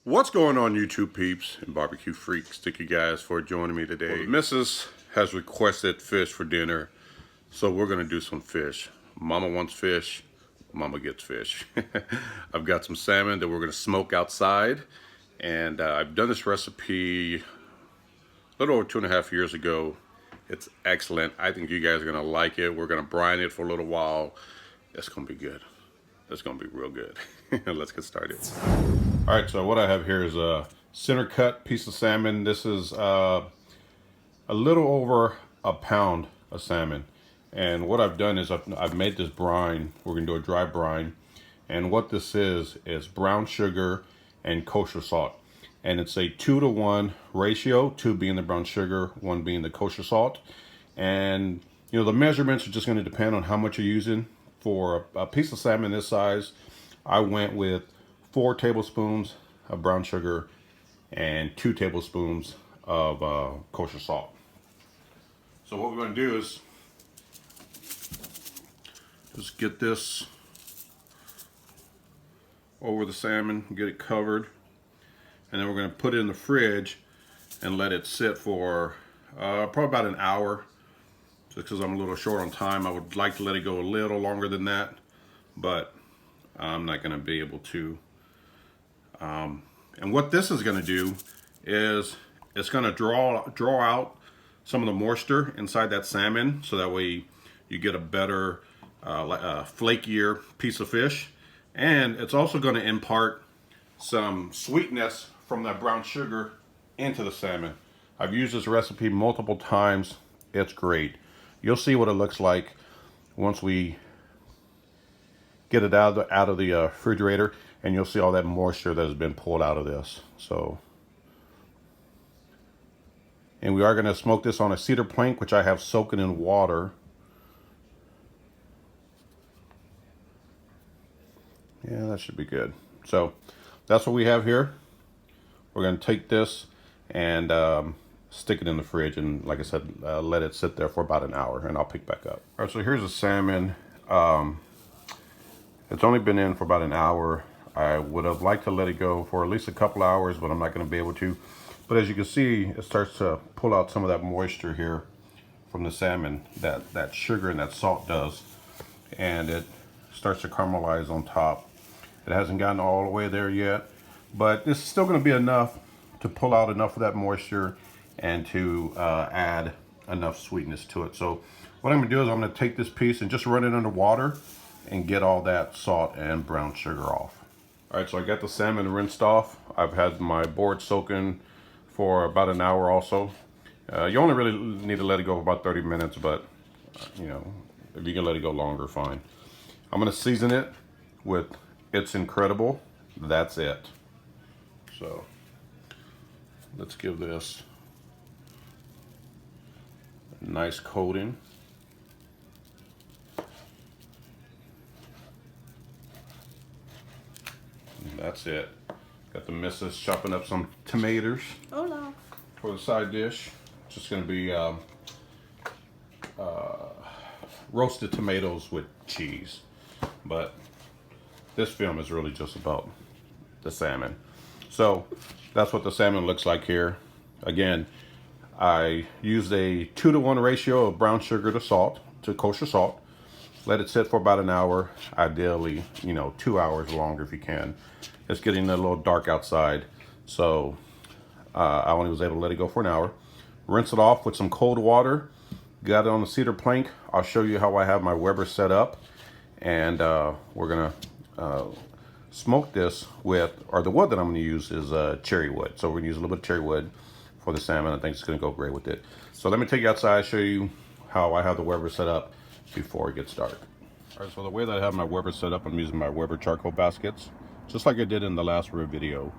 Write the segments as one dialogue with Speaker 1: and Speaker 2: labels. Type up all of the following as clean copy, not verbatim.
Speaker 1: What's going on, YouTube peeps and barbecue freaks? Thank you guys for joining me today. Well, the missus has requested fish for dinner, so we're gonna do some fish. Mama wants fish, Mama gets fish. I've got some salmon that we're gonna smoke outside, and I've done this recipe a little over 2.5 years ago. It's excellent. I think you guys are gonna like it. We're gonna brine it for a little while. It's gonna be good. It's gonna be real good. Let's get started. All right, so what I have here is a center cut piece of salmon. This is a little over a pound of salmon. And what I've done is I've made this brine. We're gonna do a dry brine. And what this is brown sugar and kosher salt. And it's a 2-to-1 ratio, 2 being the brown sugar, 1 being the kosher salt. And you know, the measurements are just gonna depend on how much you're using. For a piece of salmon this size, I went with 4 tablespoons of brown sugar and 2 tablespoons of kosher salt. So what we're going to do is just get this over the salmon, get it covered, and then we're going to put it in the fridge and let it sit for probably about an hour. Just because I'm a little short on time, I would like to let it go a little longer than that, but I'm not going to be able to. And what this is going to do is it's going to draw out some of the moisture inside that salmon, so that way you get a better, flakier piece of fish. And it's also going to impart some sweetness from that brown sugar into the salmon. I've used this recipe multiple times. It's great. You'll see what it looks like once we get it out of the refrigerator, and you'll see all that moisture that has been pulled out of this. So, and we are going to smoke this on a cedar plank, which I have soaking in water. Yeah, that should be good. So that's what we have here. We're going to take this and stick it in the fridge, and like I said, let it sit there for about an hour, and I'll pick back up. All right, so here's the salmon. It's only been in for about an hour. I would have liked to let it go for at least a couple hours, but I'm not going to be able to. But as you can see, it starts to pull out some of that moisture here from the salmon that sugar and that salt does, and it starts to caramelize on top. It hasn't gotten all the way there yet, but this is still going to be enough to pull out enough of that moisture and to add enough sweetness to it. So what I'm going to do is I'm going to take this piece and just run it under water and get all that salt and brown sugar off. All right, so I got the salmon rinsed off. I've had my board soaking for about an hour also. You only really need to let it go for about 30 minutes, but you know, if you can let it go longer, fine. I'm going to season it with It's Incredible. That's it. So let's give this a nice coating. And that's it. Got the missus chopping up some tomatoes.
Speaker 2: Hola.
Speaker 1: For the side dish. It's just going to be roasted tomatoes with cheese. But this film is really just about the salmon. So that's what the salmon looks like here. Again, I used a 2-to-1 ratio of brown sugar to salt, to kosher salt. Let it sit for about an hour, ideally, you know, 2 hours longer if you can. It's getting a little dark outside, so I only was able to let it go for an hour. Rinse it off with some cold water. Got it on the cedar plank. I'll show you how I have my Weber set up, and we're gonna smoke this with, or the wood that I'm gonna use is cherry wood. So we're gonna use a little bit of cherry wood for the salmon. I think it's gonna go great with it. So let me take you outside, show you how I have the Weber set up before it gets dark. All right, so the way that I have my Weber set up, I'm using my Weber charcoal baskets, just like I did in the last rib video.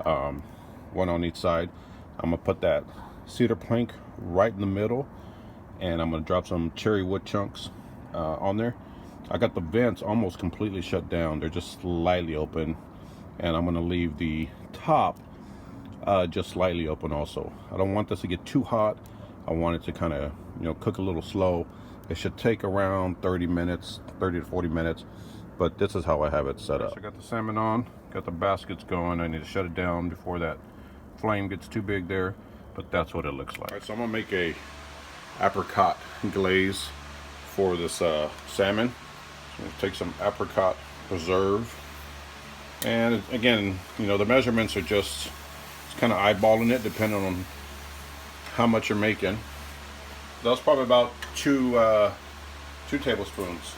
Speaker 1: One on each side. I'm gonna put that cedar plank right in the middle, and I'm gonna drop some cherry wood chunks on there. I got the vents almost completely shut down. They're just slightly open, and I'm gonna leave the top just slightly open also. I don't want this to get too hot. I want it to kind of, you know, cook a little slow. It should take around 30 to 40 minutes, but this is how I have it set up. So I got the salmon on. Got the baskets going. I need to shut it down before that flame gets too big there, but that's what it looks like. All right, so I'm gonna make a apricot glaze for this salmon. So I'm gonna take some apricot preserve, and again, you know, the measurements are just kind of eyeballing it depending on how much you're making. That's probably about two tablespoons.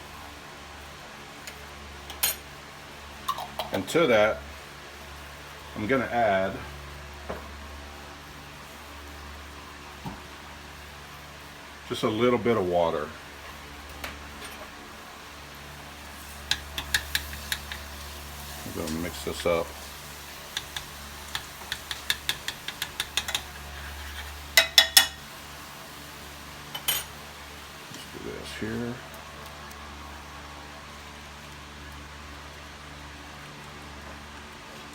Speaker 1: And to that, I'm gonna add just a little bit of water. I'm gonna mix this up. Let's do this here.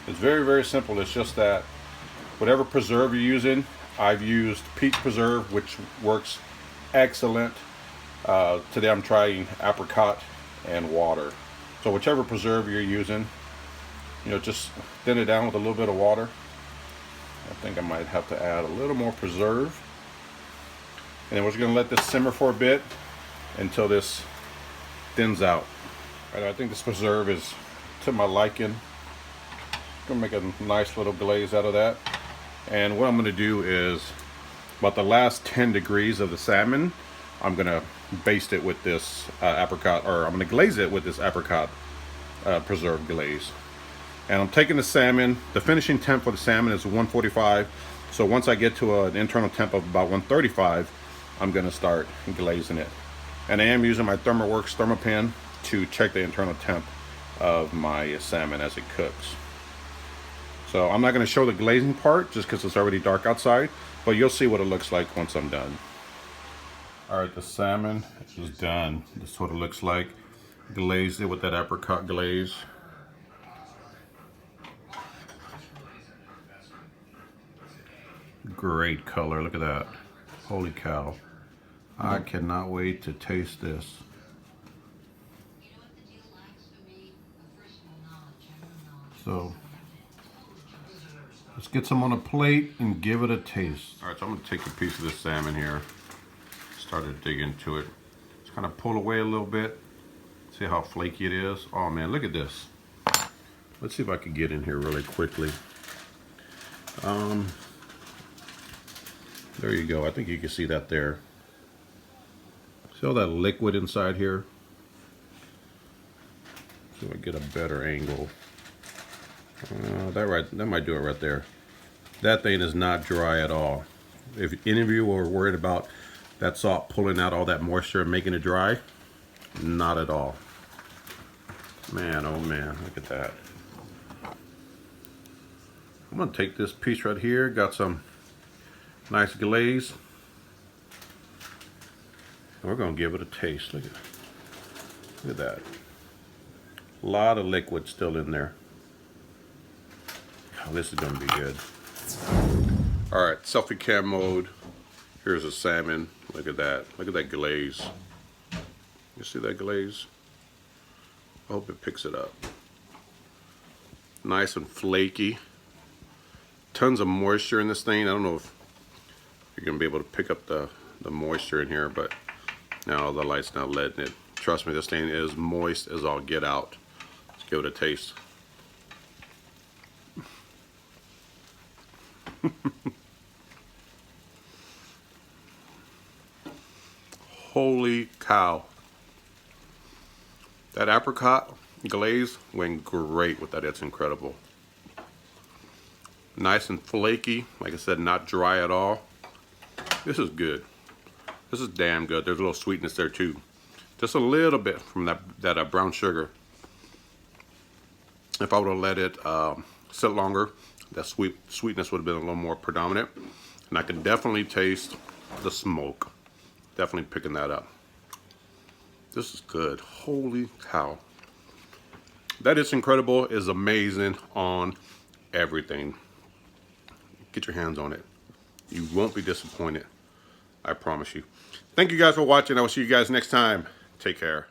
Speaker 1: It's very, very simple. It's just that whatever preserve you're using, I've used peach preserve, which works excellent. Today I'm trying apricot and water. So whichever preserve you're using, you know, just thin it down with a little bit of water. I think I might have to add a little more preserve. And then we're just gonna let this simmer for a bit until this thins out. All right, I think this preserve is to my liking. Gonna make a nice little glaze out of that. And what I'm gonna do is about the last 10 degrees of the salmon, I'm gonna baste it with this apricot, or I'm gonna glaze it with this apricot preserve glaze. And I'm taking the salmon, the finishing temp for the salmon is 145. So once I get to an internal temp of about 135, I'm gonna start glazing it. And I am using my ThermoWorks thermopan to check the internal temp of my salmon as it cooks. So I'm not going to show the glazing part just because it's already dark outside, but you'll see what it looks like once I'm done. All right, the salmon is done. This is what it looks like. Glazed it with that apricot glaze. Great color, look at that. Holy cow. I cannot wait to taste this. So let's get some on a plate and give it a taste. All right, so I'm gonna take a piece of this salmon here. Started to dig into it. Just kind of pull away a little bit. See how flaky it is? Oh man, look at this. Let's see if I can get in here really quickly. There you go. I think you can see that there. See all that liquid inside here? So I get a better angle. That might do it right there. That thing is not dry at all. If any of you are worried about that salt pulling out all that moisture and making it dry, not at all. Man, oh man, look at that. I'm gonna take this piece right here, got some nice glaze, and we're gonna give it a taste. Look at that. A lot of liquid still in there. Oh, this is gonna be good. All right, selfie cam mode. Here's a salmon. Look at that. Look at that glaze. You see that glaze? I hope it picks it up. Nice and flaky. Tons of moisture in this thing. I don't know if you're gonna be able to pick up the moisture in here, but now the light's not letting it. Trust me, this thing is moist as all get out. Let's give it a taste. Holy cow. That apricot glaze went great with that. It's incredible. Nice and flaky. Like I said, not dry at all. This is good. This is damn good. There's a little sweetness there too. Just a little bit from that brown sugar. If I would have let it sit longer, that sweetness would have been a little more predominant. And I can definitely taste the smoke. Definitely picking that up. This is good. Holy cow. That is incredible. Is amazing on everything. Get your hands on it. You won't be disappointed. I promise you. Thank you guys for watching. I will see you guys next time. Take care.